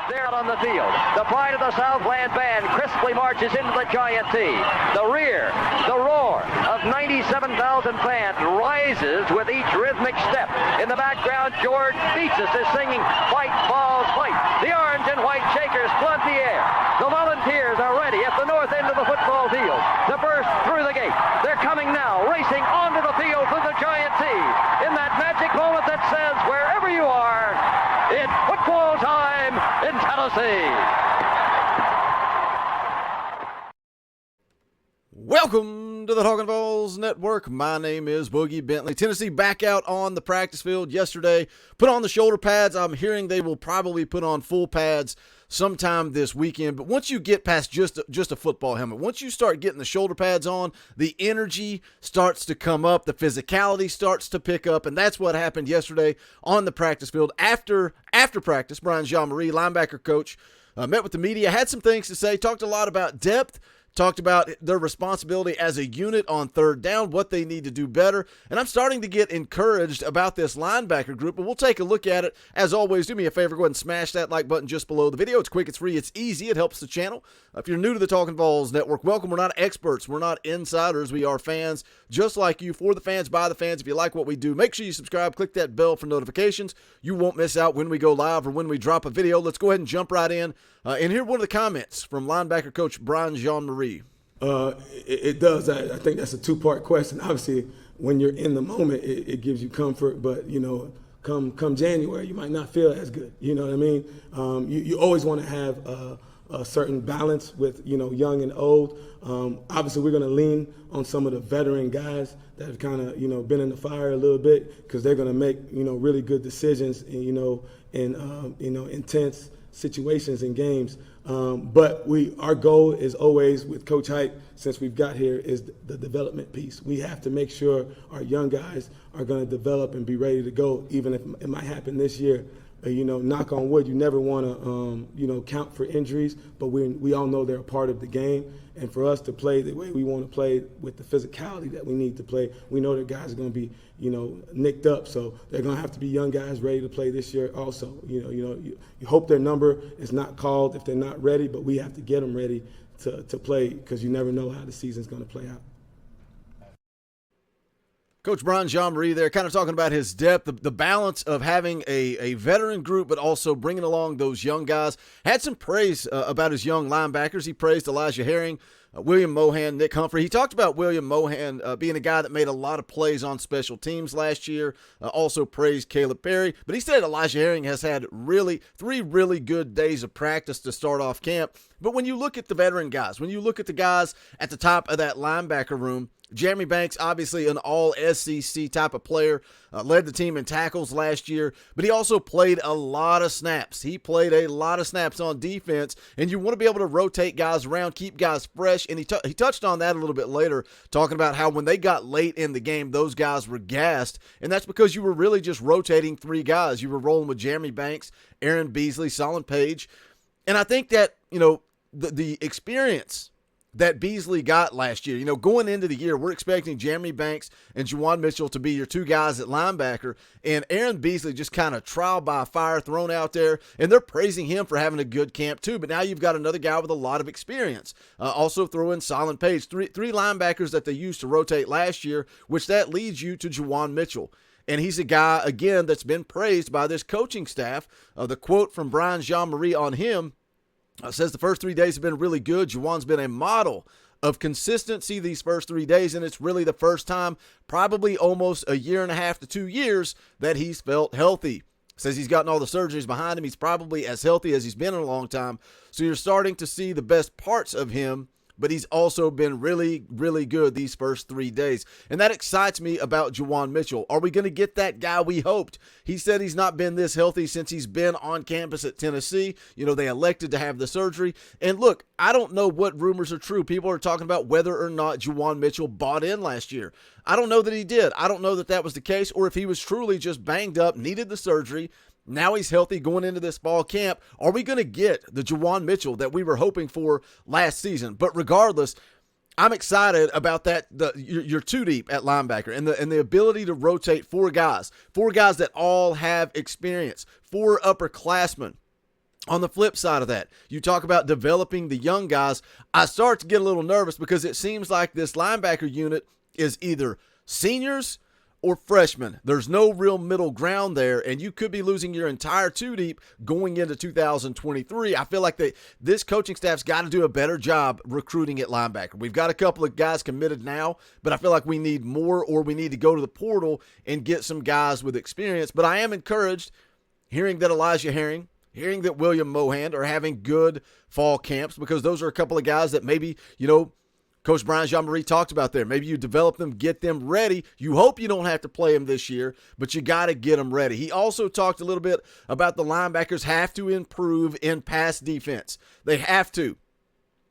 They're out on the field. The pride of the Southland band crisply marches into the Giant T. The rear, the roar of 97,000 fans rises with each rhythmic step. In the background, George Beatsis is singing "Fight, Balls, Fight." The orange and white Shakers flood the air. The Volunteers are ready at the north end of the football field to burst through the gate. They're coming now, racing onto the field through the Giant T. In that magic moment that says, wherever you are, it's football time in Tennessee. Welcome to the Talkin VAWLS Network. My name is Boogie Bentley. Tennessee back out on the practice field yesterday. Put on the shoulder pads. I'm hearing they will probably put on full pads sometime this weekend. But once you get past just a football helmet, once you start getting the shoulder pads on, the energy starts to come up, the physicality starts to pick up, and that's what happened yesterday on the practice field. After practice, Brian Jean-Marie, linebacker coach, met with the media, had some things to say, talked a lot about depth, talked about their responsibility as a unit on third down, what they need to do better. And I'm starting to get encouraged about this linebacker group, but we'll take a look at it. As always, do me a favor, go ahead and smash that like button just below the video. It's quick, it's free, it's easy, it helps the channel. If you're new to the Talkin VAWLS Network, welcome. We're not experts, we're not insiders, we are fans just like you, for the fans, by the fans. If you like what we do, make sure you subscribe, click that bell for notifications. You won't miss out when we go live or when we drop a video. Let's go ahead and jump right in and hear one of the comments from linebacker coach Brian Jean-Marie. It does. I think that's a two-part question. Obviously, when you're in the moment, it gives you comfort. But, you know, come January, you might not feel as good. You know what I mean? You always want to have a certain balance with, you know, young and old. Obviously, we're going to lean on some of the veteran guys that have kind of, you know, been in the fire a little bit, because they're going to make, you know, really good decisions, you know, in intense situations and games. But our goal is always, with Coach Hite, since we've got here, is the development piece. We have to make sure our young guys are going to develop and be ready to go, even if it might happen this year. You know, knock on wood, you never want to, you know, count for injuries, but we all know they're a part of the game. And for us to play the way we want to play, with the physicality that we need to play, we know that guys are going to be, you know, nicked up. So they're going to have to be young guys ready to play this year also. You hope their number is not called if they're not ready, but we have to get them ready to play, because you never know how the season's going to play out. Coach Brian Jean-Marie there, kind of talking about his depth, the balance of having a veteran group, but also bringing along those young guys. Had some praise about his young linebackers. He praised Elijah Herring, William Mohan, Nick Humphrey. He talked about William Mohan being a guy that made a lot of plays on special teams last year. Also praised Caleb Perry. But he said Elijah Herring has had three really good days of practice to start off camp. But when you look at the veteran guys, when you look at the guys at the top of that linebacker room, Jeremy Banks, obviously an all-SEC type of player, led the team in tackles last year, but he also played a lot of snaps. He played a lot of snaps on defense, and you want to be able to rotate guys around, keep guys fresh, and he touched on that a little bit later, talking about how when they got late in the game, those guys were gassed, and that's because you were really just rotating three guys. You were rolling with Jeremy Banks, Aaron Beasley, Solon Page, and I think that, you know, the experience that Beasley got last year. You know, going into the year, we're expecting Jeremy Banks and Juwan Mitchell to be your two guys at linebacker, and Aaron Beasley just kind of trial by fire thrown out there, and they're praising him for having a good camp too. But now you've got another guy with a lot of experience. Also throw in Solon Page, three linebackers that they used to rotate last year, which that leads you to Juwan Mitchell. And he's a guy, again, that's been praised by this coaching staff. The quote from Brian Jean-Marie on him says the first 3 days have been really good. Juwan's been a model of consistency these first 3 days, and it's really the first time, probably almost a year and a half to 2 years, that he's felt healthy. Says he's gotten all the surgeries behind him. He's probably as healthy as he's been in a long time. So you're starting to see the best parts of him, but he's also been really, really good these first 3 days. And that excites me about Juwan Mitchell. Are we going to get that guy we hoped? He said he's not been this healthy since he's been on campus at Tennessee. You know, they elected to have the surgery. And look, I don't know what rumors are true. People are talking about whether or not Juwan Mitchell bought in last year. I don't know that he did. I don't know that that was the case, or if he was truly just banged up, needed the surgery. Now he's healthy going into this fall camp. Are we going to get the Juwan Mitchell that we were hoping for last season? But regardless, I'm excited about that. You're too deep at linebacker, and the ability to rotate four guys that all have experience, four upperclassmen On the flip side of that, you talk about developing the young guys. I start to get a little nervous because it seems like this linebacker unit is either seniors or freshmen. There's no real middle ground there, and you could be losing your entire two deep going into 2023. I feel like this coaching staff's got to do a better job recruiting at linebacker. We've got a couple of guys committed now, but I feel like we need more, or we need to go to the portal and get some guys with experience. But I am encouraged hearing that Elijah Herring, hearing that William Mohand are having good fall camps, because those are a couple of guys that maybe, Coach Brian Jean-Marie talked about there. Maybe you develop them, get them ready. You hope you don't have to play them this year, but you got to get them ready. He also talked a little bit about the linebackers have to improve in pass defense. They have to.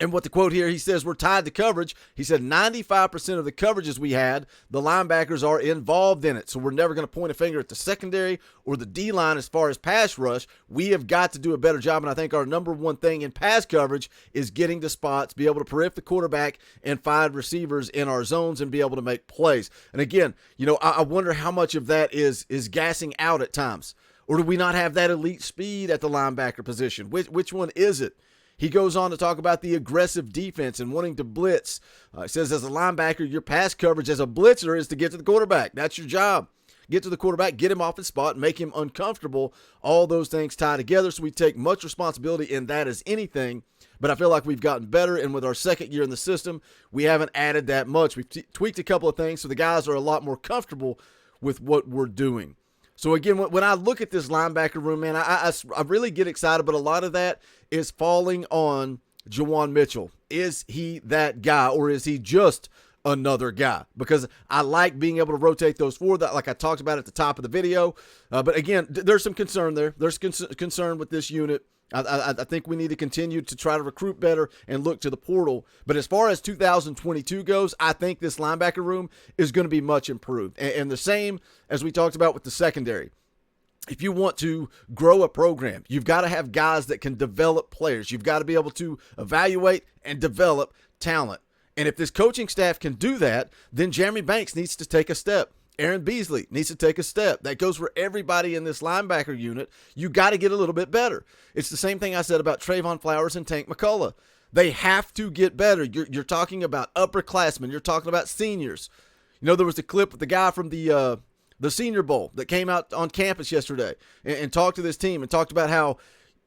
And what the quote here, he says, we're tied to coverage. He said 95% of the coverages we had, the linebackers are involved in it. So we're never going to point a finger at the secondary or the D-line as far as pass rush. We have got to do a better job, and I think our number one thing in pass coverage is getting to spots, be able to peripher the quarterback and find receivers in our zones and be able to make plays. And again, I wonder how much of that is gassing out at times. Or do we not have that elite speed at the linebacker position? Which one is it? He goes on to talk about the aggressive defense and wanting to blitz. He says as a linebacker, your pass coverage as a blitzer is to get to the quarterback. That's your job. Get to the quarterback, get him off his spot, make him uncomfortable. All those things tie together, so we take much responsibility in that as anything. But I feel like we've gotten better, and with our second year in the system, we haven't added that much. We've tweaked a couple of things, so the guys are a lot more comfortable with what we're doing. So again, when I look at this linebacker room, man, I really get excited, but a lot of that is falling on Juwan Mitchell. Is he that guy, or is he just another guy? Because I like being able to rotate those four, that like I talked about at the top of the video. But again, there's some concern there. There's concern with this unit. I think we need to continue to try to recruit better and look to the portal. But as far as 2022 goes, I think this linebacker room is going to be much improved. And the same as we talked about with the secondary. If you want to grow a program, you've got to have guys that can develop players. You've got to be able to evaluate and develop talent. And if this coaching staff can do that, then Jeremy Banks needs to take a step. Aaron Beasley needs to take a step. That goes for everybody in this linebacker unit. You got to get a little bit better. It's the same thing I said about Trayvon Flowers and Tank McCullough. They have to get better. You're talking about upperclassmen. You're talking about seniors. There was a clip with the guy from the Senior Bowl that came out on campus yesterday and talked to this team and talked about how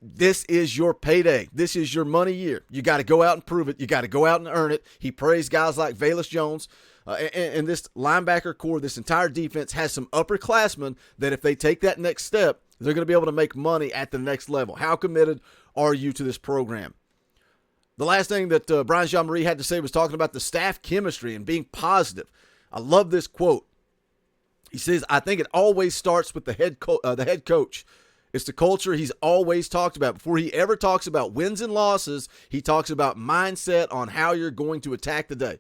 this is your payday. This is your money year. You got to go out and prove it. You got to go out and earn it. He praised guys like VAWLS Jones. And this linebacker core, this entire defense has some upperclassmen that if they take that next step, they're going to be able to make money at the next level. How committed are you to this program? The last thing that Brian Jean-Marie had to say was talking about the staff chemistry and being positive. I love this quote. He says, I think it always starts with the head coach. It's the culture he's always talked about. Before he ever talks about wins and losses, he talks about mindset on how you're going to attack the day.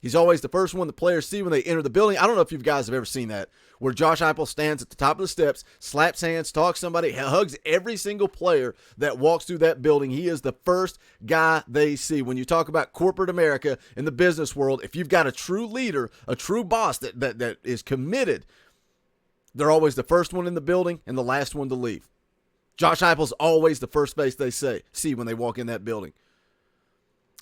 He's always the first one the players see when they enter the building. I don't know if you guys have ever seen that, where Josh Heupel stands at the top of the steps, slaps hands, talks to somebody, hugs every single player that walks through that building. He is the first guy they see. When you talk about corporate America in the business world, if you've got a true leader, a true boss that is committed, they're always the first one in the building and the last one to leave. Josh Heupel's always the first face they see when they walk in that building.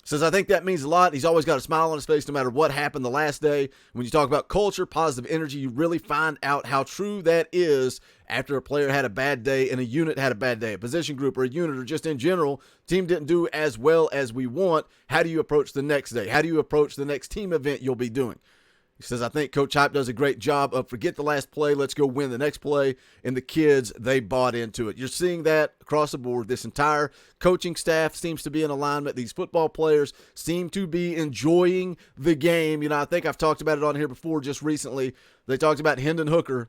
Says, I think that means a lot. He's always got a smile on his face no matter what happened the last day. When you talk about culture, positive energy, you really find out how true that is after a player had a bad day and a unit had a bad day, a position group or a unit or just in general, team didn't do as well as we want. How do you approach the next day? How do you approach the next team event you'll be doing? He says, I think Coach Hype does a great job of forget the last play, let's go win the next play, and the kids, they bought into it. You're seeing that across the board. This entire coaching staff seems to be in alignment. These football players seem to be enjoying the game. I think I've talked about it on here before just recently. They talked about Hendon Hooker,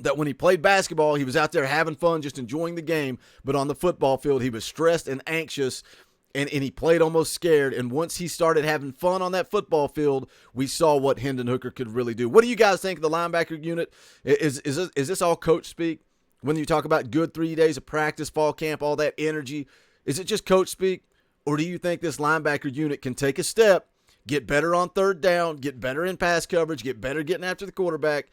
that when he played basketball, he was out there having fun, just enjoying the game, but on the football field, he was stressed and anxious, and he played almost scared. And once he started having fun on that football field, we saw what Hendon Hooker could really do. What do you guys think of the linebacker unit? Is this all coach speak? When you talk about good 3 days of practice, fall camp, all that energy, is it just coach speak? Or do you think this linebacker unit can take a step, get better on third down, get better in pass coverage, get better getting after the quarterback?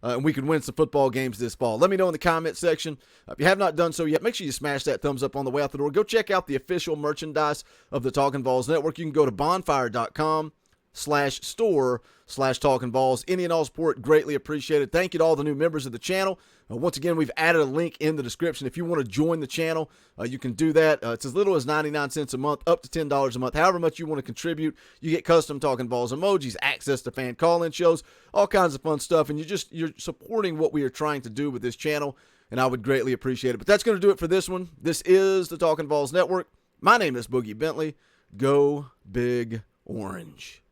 and we can win some football games this fall. Let me know in the comment section. If you have not done so yet, make sure you smash that thumbs up on the way out the door. Go check out the official merchandise of the Talkin' VAWLS Network. You can go to bonfire.com/store/Talkin' VAWLS. Any and all support greatly appreciated. Thank you to all the new members of the channel. Once again, we've added a link in the description. If you want to join the channel, you can do that. It's as little as 99 cents a month, up to $10 a month. However much you want to contribute, you get custom Talkin' VAWLS emojis, access to fan call-in shows, all kinds of fun stuff, and you're supporting what we are trying to do with this channel, and I would greatly appreciate it. But that's going to do it for this one. This is the Talkin' VAWLS Network. My name is Boogie Bentley. Go Big Orange.